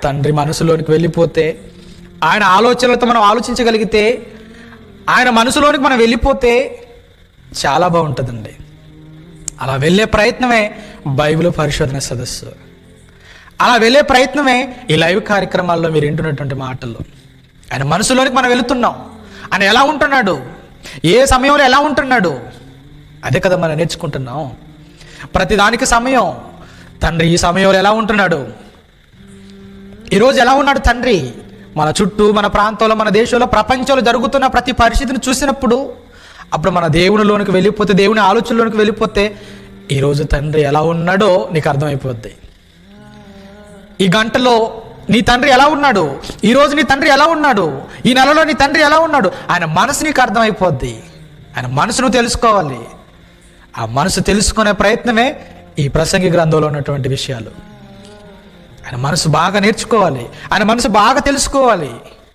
తండ్రి మనసులోనికి వెళ్ళిపోతే, ఆయన ఆలోచనలతో మనం ఆలోచించగలిగితే, ఆయన మనసులోనికి మనం వెళ్ళిపోతే చాలా బాగుంటుందండి. అలా వెళ్ళే ప్రయత్నమే బైబిల్ పరిశోధన సదస్సు. అలా వెళ్ళే ప్రయత్నమే ఈ లైవ్ కార్యక్రమాల్లో మీరు వింటున్నటువంటి మాటలు. ఆయన మనసులోనికి మనం వెళుతున్నాం. ఆయన ఎలా ఉంటున్నాడు, ఏ సమయంలో ఎలా ఉంటున్నాడు, అదే కదా మనం నేర్చుకుంటున్నాం. ప్రతిదానికి సమయం. తండ్రి ఈ సమయంలో ఎలా ఉంటున్నాడు, ఈరోజు ఎలా ఉన్నాడు తండ్రి, మన చుట్టూ, మన ప్రాంతంలో, మన దేశంలో, ప్రపంచంలో జరుగుతున్న ప్రతి పరిస్థితిని చూసినప్పుడు అప్పుడు మన దేవునిలోనికి వెళ్ళిపోతే, దేవుని ఆలోచనలోనికి వెళ్ళిపోతే ఈరోజు తండ్రి ఎలా ఉన్నాడో నీకు అర్థమైపోద్ది. ఈ గంటలో నీ తండ్రి ఎలా ఉన్నాడు, ఈరోజు నీ తండ్రి ఎలా ఉన్నాడు, ఈ నెలలో నీ తండ్రి ఎలా ఉన్నాడు, ఆయన మనసు నీకు అర్థమైపోద్ది. ఆయన మనసును తెలుసుకోవాలి. ఆ మనసు తెలుసుకునే ప్రయత్నమే ఈ ప్రసంగి గ్రంథంలో ఉన్నటువంటి విషయాలు. ఆయన మనసు బాగా నేర్చుకోవాలి, ఆయన మనసు బాగా తెలుసుకోవాలి.